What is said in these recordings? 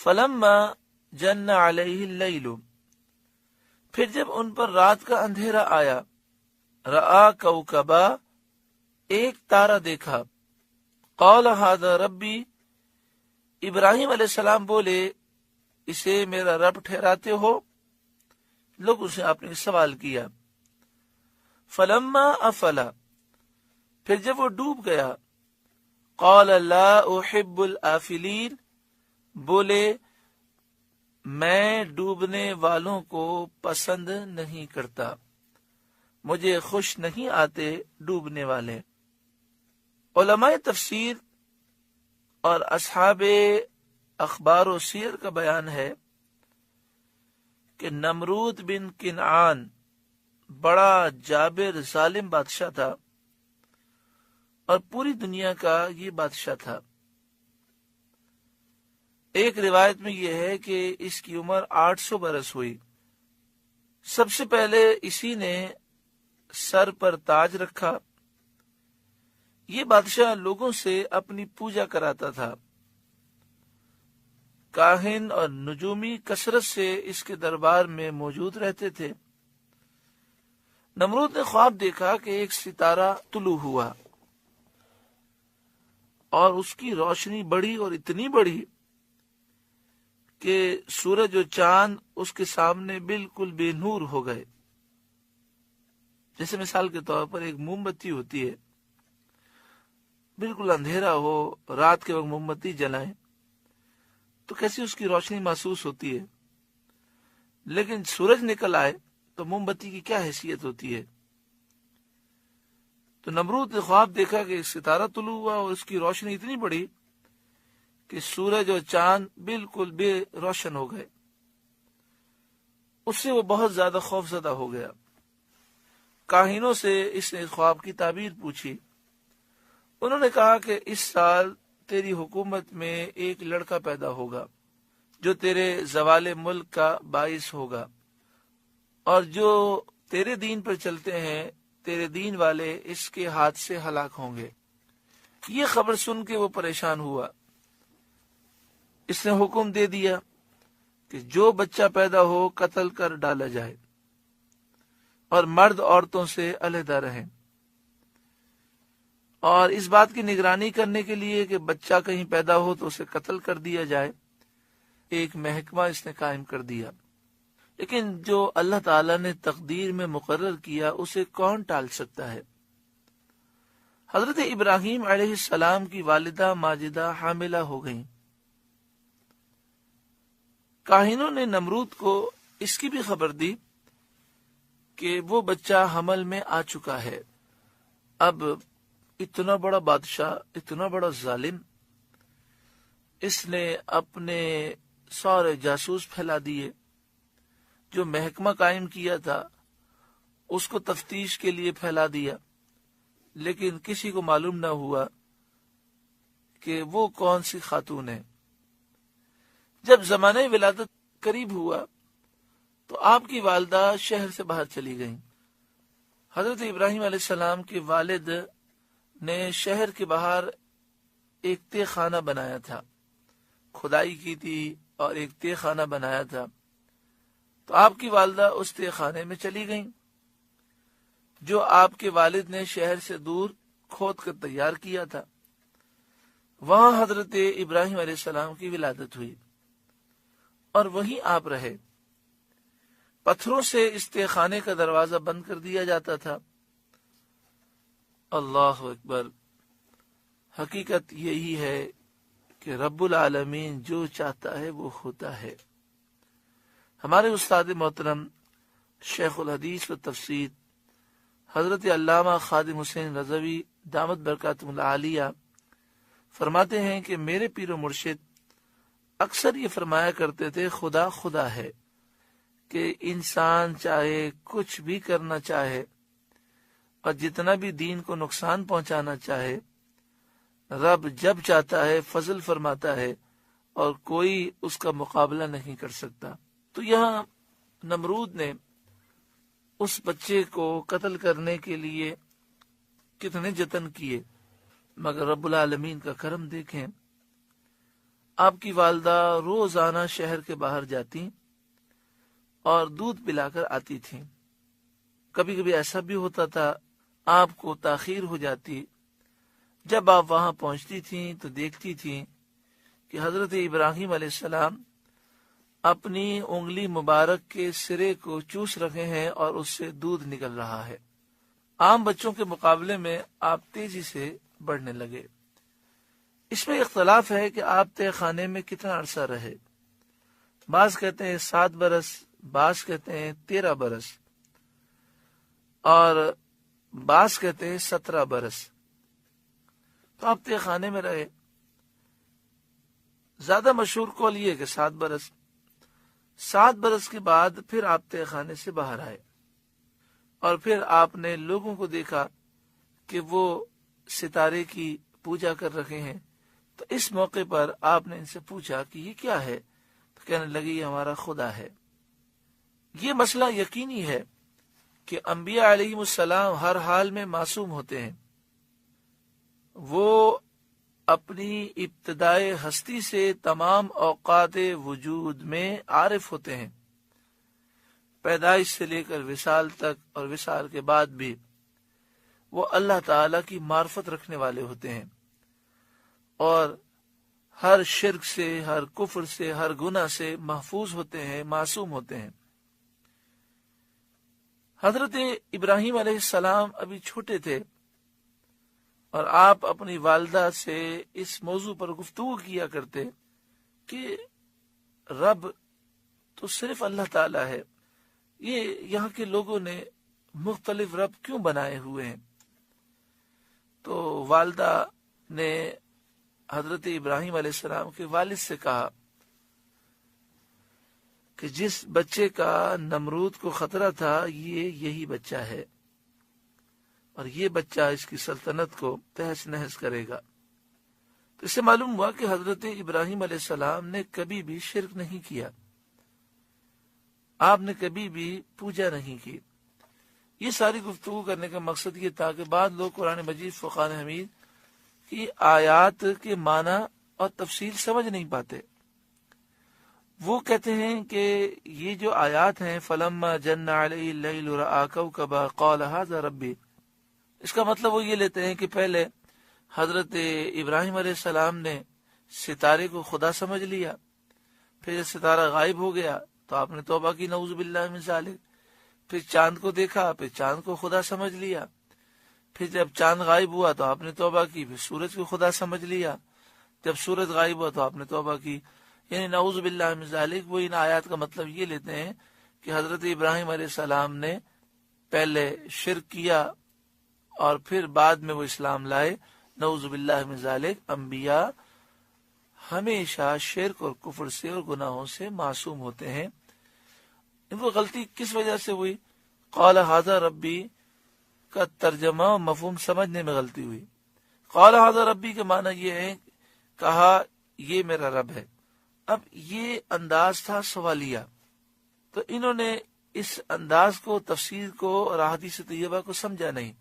فلما جن علیہ اللیل، پھر جب ان پر رات کا اندھیرا آیا، رآ کوکبا، ایک تارا دیکھا، قال ھذا ربی، ابراہیم علیہ السلام بولے اسے میرا رب ٹھہراتے ہو؟ لوگوں سے آپ نے سوال کیا۔ فلما افلا، پھر جب وہ ڈوب گیا، قال لا احب الآفلین، بولے میں ڈوبنے والوں کو پسند نہیں کرتا، مجھے خوش نہیں آتے ڈوبنے والے۔ علماء تفسیر اور اصحاب اخبار و سیر کا بیان ہے کہ نمرود بن کنعان بڑا جابر ظالم بادشاہ تھا، اور پوری دنیا کا یہ بادشاہ تھا۔ ایک روایت میں یہ ہے کہ اس کی عمر 800 برس ہوئی۔ سب سے پہلے اسی نے سر پر تاج رکھا۔ یہ بادشاہ لوگوں سے اپنی پوجا کراتا تھا۔ کاہن اور نجومی کثرت سے اس کے دربار میں موجود رہتے تھے۔ نمرود نے خواب دیکھا کہ ایک ستارہ طلوع ہوا اور اس کی روشنی بڑھی اور اتنی بڑھی کہ سورج و چاند اس کے سامنے بالکل بے نور ہو گئے۔ جیسے مثال کے طور پر ایک موم بتی ہوتی ہے، بالکل اندھیرا ہو، رات کے وقت موم بتی جلائیں تو کیسی اس کی روشنی محسوس ہوتی ہے، لیکن سورج نکل آئے تو موم بتی کی کیا حیثیت ہوتی ہے۔ تو نمرود نے خواب دیکھا کہ ایک ستارہ طلوع ہوا اور اس کی روشنی اتنی بڑی کہ سورج اور چاند بالکل بے روشن ہو گئے۔ اس سے وہ بہت زیادہ خوف زدہ ہو گیا۔ کاہنوں سے اس نے خواب کی تعبیر پوچھی۔ انہوں نے کہا کہ اس سال تیری حکومت میں ایک لڑکا پیدا ہوگا جو تیرے زوال ملک کا باعث ہوگا، اور جو تیرے دین پر چلتے ہیں تیرے دین والے اس کے ہاتھ سے ہلاک ہوں گے۔ یہ خبر سن کے وہ پریشان ہوا۔ اس نے حکم دے دیا کہ جو بچہ پیدا ہو قتل کر ڈالا جائے اور مرد عورتوں سے علیحدہ رہیں، اور اس بات کی نگرانی کرنے کے لیے کہ بچہ کہیں پیدا ہو تو اسے قتل کر دیا جائے ایک محکمہ اس نے قائم کر دیا۔ لیکن جو اللہ تعالیٰ نے تقدیر میں مقرر کیا اسے کون ٹال سکتا ہے؟ حضرت ابراہیم علیہ السلام کی والدہ ماجدہ حاملہ ہو گئیں۔ کاہنوں نے نمرود کو اس کی بھی خبر دی کہ وہ بچہ حمل میں آ چکا ہے۔ اب اتنا بڑا بادشاہ، اتنا بڑا ظالم، اس نے اپنے سارے جاسوس پھیلا دیے۔ جو محکمہ قائم کیا تھا اس کو تفتیش کے لیے پھیلا دیا، لیکن کسی کو معلوم نہ ہوا کہ وہ کون سی خاتون ہے۔ جب زمانہ ولادت قریب ہوا تو آپ کی والدہ شہر سے باہر چلی گئیں۔ حضرت ابراہیم علیہ السلام کے والد نے شہر کے باہر ایک تہ خانہ بنایا تھا، کھدائی کی تھی اور ایک تہ خانہ بنایا تھا۔ تو آپ کی والدہ اس تہ خانے میں چلی گئیں جو آپ کے والد نے شہر سے دور کھود کر تیار کیا تھا۔ وہاں حضرت ابراہیم علیہ السلام کی ولادت ہوئی اور وہیں آپ رہے۔ پتھروں سے اس تہ خانے کا دروازہ بند کر دیا جاتا تھا۔ اللہ اکبر! حقیقت یہی ہے کہ رب العالمین جو چاہتا ہے وہ ہوتا ہے۔ ہمارے استاد محترم شیخ الحدیث و تفسیر حضرت علامہ خادم حسین رضوی دامت برکاتہ العالیہ فرماتے ہیں کہ میرے پیر و مرشد اکثر یہ فرمایا کرتے تھے، خدا خدا ہے، کہ انسان چاہے کچھ بھی کرنا چاہے اور جتنا بھی دین کو نقصان پہنچانا چاہے، رب جب چاہتا ہے فضل فرماتا ہے اور کوئی اس کا مقابلہ نہیں کر سکتا۔ تو یہاں نمرود نے اس بچے کو قتل کرنے کے لیے کتنے جتن کیے، مگر رب العالمین کا کرم دیکھیں۔ آپ کی والدہ روزانہ شہر کے باہر جاتی اور دودھ پلا کر آتی تھیں۔ کبھی کبھی ایسا بھی ہوتا تھا آپ کو تاخیر ہو جاتی۔ جب آپ وہاں پہنچتی تھیں تو دیکھتی تھیں کہ حضرت ابراہیم علیہ السلام اپنی انگلی مبارک کے سرے کو چوس رہے ہیں اور اس سے دودھ نکل رہا ہے۔ عام بچوں کے مقابلے میں آپ تیزی سے بڑھنے لگے۔ اس میں اختلاف ہے کہ آپ تہ خانے میں کتنا عرصہ رہے۔ بعض کہتے ہیں 7 برس، بعض کہتے ہیں 13 برس، اور بعض کہتے ہیں 17 برس۔ تو آپ تہ خانے میں رہے۔ زیادہ مشہور قول یہ کہ 7 برس۔ 7 برس کے بعد پھر آپ تہ خانے سے باہر آئے اور پھر آپ نے لوگوں کو دیکھا کہ وہ ستارے کی پوجا کر رہے ہیں۔ تو اس موقع پر آپ نے ان سے پوچھا کہ یہ کیا ہے؟ تو کہنے لگے یہ ہمارا خدا ہے۔ یہ مسئلہ یقینی ہے کہ انبیاء علیہ السلام ہر حال میں معصوم ہوتے ہیں۔ وہ اپنی ابتدائے ہستی سے تمام اوقات وجود میں عارف ہوتے ہیں، پیدائش سے لے کر وصال تک، اور وصال کے بعد بھی وہ اللہ تعالی کی معرفت رکھنے والے ہوتے ہیں، اور ہر شرک سے، ہر کفر سے، ہر گناہ سے محفوظ ہوتے ہیں، معصوم ہوتے ہیں۔ حضرت ابراہیم علیہ السلام ابھی چھوٹے تھے اور آپ اپنی والدہ سے اس موضوع پر گفتگو کیا کرتے کہ رب تو صرف اللہ تعالی ہے، یہ یہاں کے لوگوں نے مختلف رب کیوں بنائے ہوئے ہیں؟ تو والدہ نے حضرت ابراہیم علیہ السلام کے والد سے کہا کہ جس بچے کا نمرود کو خطرہ تھا یہی بچہ ہے، اور یہ بچہ اس کی سلطنت کو تہس نہس کرے گا۔ تو اس سے معلوم ہوا کہ حضرت ابراہیم علیہ السلام نے کبھی بھی شرک نہیں کیا، آپ نے کبھی بھی پوجا نہیں کی۔ یہ ساری گفتگو کرنے کا مقصد یہ تھا کہ بعض لوگ قرآن مجید فرقان حمید کی آیات کے معنی اور تفصیل سمجھ نہیں پاتے۔ وہ کہتے ہیں کہ یہ جو آیات ہیں فَلَمَّا جَنَّ عَلَيْهِ اللَّيْلُ رَأَىٰ كَوْكَبًا قَالَ هَٰذَا رَبِّي، اس کا مطلب وہ یہ لیتے ہیں کہ پہلے حضرت ابراہیم علیہ السلام نے ستارے کو خدا سمجھ لیا، پھر جب ستارہ غائب ہو گیا تو آپ نے توبہ کی، نعوذ باللہ من ذالک۔ پھر چاند کو دیکھا، پھر چاند کو خدا سمجھ لیا، پھر جب چاند غائب ہوا تو آپ نے توبہ کی، پھر سورج کو خدا سمجھ لیا، جب سورج غائب ہوا تو آپ نے توبہ کی، یعنی نعوذ باللہ من ذالک۔ وہ ان آیات کا مطلب یہ لیتے ہیں کہ حضرت ابراہیم علیہ السلام نے پہلے شرک کیا اور پھر بعد میں وہ اسلام لائے، نعوذ باللہ من ذالک۔ انبیاء ہمیشہ شرک اور کفر سے اور گناہوں سے معصوم ہوتے ہیں۔ ان کو غلطی کس وجہ سے ہوئی؟ قال ھذا ربی کا ترجمہ و مفہوم سمجھنے میں غلطی ہوئی۔ قال ھذا ربی کے معنی یہ ہے کہا یہ میرا رب ہے۔ اب یہ انداز تھا سوالیہ، تو انہوں نے اس انداز کو، تفسیر کو اور احادیث طیبہ کو سمجھا نہیں،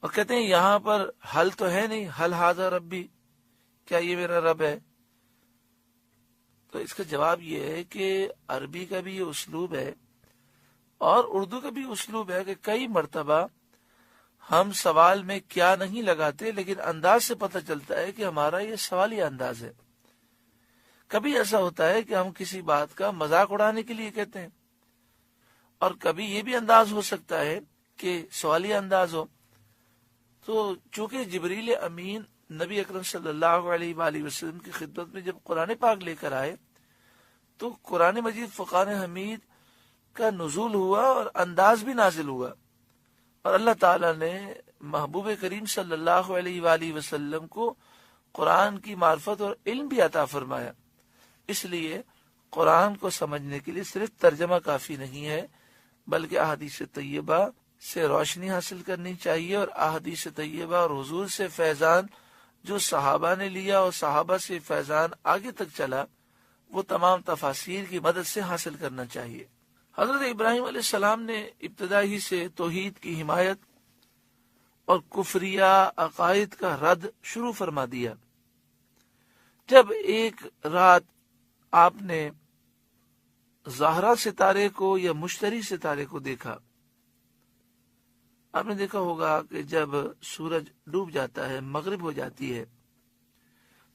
اور کہتے ہیں یہاں پر حل تو ہے نہیں، حل ھذا ربی، کیا یہ میرا رب ہے؟ تو اس کا جواب یہ ہے کہ عربی کا بھی یہ اسلوب ہے اور اردو کا بھی اسلوب ہے کہ کئی مرتبہ ہم سوال میں کیا نہیں لگاتے، لیکن انداز سے پتہ چلتا ہے کہ ہمارا یہ سوالی انداز ہے۔ کبھی ایسا ہوتا ہے کہ ہم کسی بات کا مذاق اڑانے کے لیے کہتے ہیں، اور کبھی یہ بھی انداز ہو سکتا ہے کہ سوالی انداز ہو۔ تو چونکہ جبریل امین نبی اکرم صلی اللہ علیہ وآلہ وسلم کی خدمت میں جب قرآن پاک لے کر آئے تو قرآن مجید فرقان حمید کا نزول ہوا اور انداز بھی نازل ہوا، اور اللہ تعالیٰ نے محبوب کریم صلی اللہ علیہ وآلہ وسلم کو قرآن کی معرفت اور علم بھی عطا فرمایا۔ اس لیے قرآن کو سمجھنے کے لیے صرف ترجمہ کافی نہیں ہے، بلکہ احادیث طیبہ سے روشنی حاصل کرنی چاہیے، اور احادیث طیبہ اور حضور سے فیضان جو صحابہ نے لیا اور صحابہ سے فیضان آگے تک چلا، وہ تمام تفاسیر کی مدد سے حاصل کرنا چاہیے۔ حضرت ابراہیم علیہ السلام نے ابتدا ہی سے توحید کی حمایت اور کفریہ عقائد کا رد شروع فرما دیا۔ جب ایک رات آپ نے زہرا ستارے کو یا مشتری ستارے کو دیکھا، آپ نے دیکھا ہوگا کہ جب سورج ڈوب جاتا ہے، مغرب ہو جاتی ہے،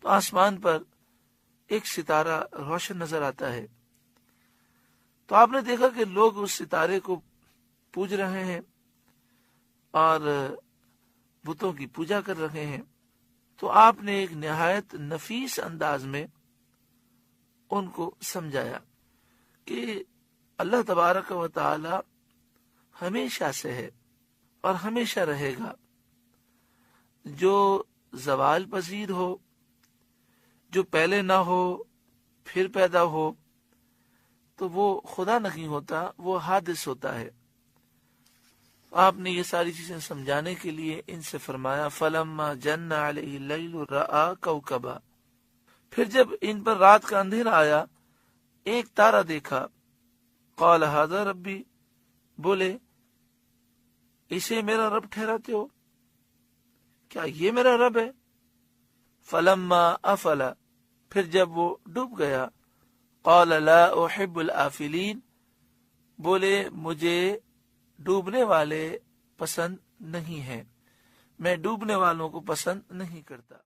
تو آسمان پر ایک ستارہ روشن نظر آتا ہے۔ تو آپ نے دیکھا کہ لوگ اس ستارے کو پوج رہے ہیں اور بتوں کی پوجا کر رہے ہیں۔ تو آپ نے ایک نہایت نفیس انداز میں ان کو سمجھایا کہ اللہ تبارک و تعالی ہمیشہ سے ہے اور ہمیشہ رہے گا۔ جو زوال پذیر ہو، جو پہلے نہ ہو پھر پیدا ہو، تو وہ خدا نہیں ہوتا، وہ حادث ہوتا ہے۔ آپ نے یہ ساری چیزیں سمجھانے کے لیے ان سے فرمایا فَلَمَّا جَنَّ عَلَيْهِ اللَّيْلُ رَأَىٰ كَوْكَبًا، پھر جب ان پر رات کا اندھیرا آیا، ایک تارا دیکھا، قَالَ هَذَا رَبِّي، بولے اسے میرا رب ٹھہراتے ہو؟ کیا یہ میرا رب ہے؟ فَلَمَّا أَفَلَ، پھر جب وہ ڈوب گیا، قَالَ لَا أُحِبُّ الْآفِلِينَ، بولے مجھے ڈوبنے والے پسند نہیں ہیں، میں ڈوبنے والوں کو پسند نہیں کرتا۔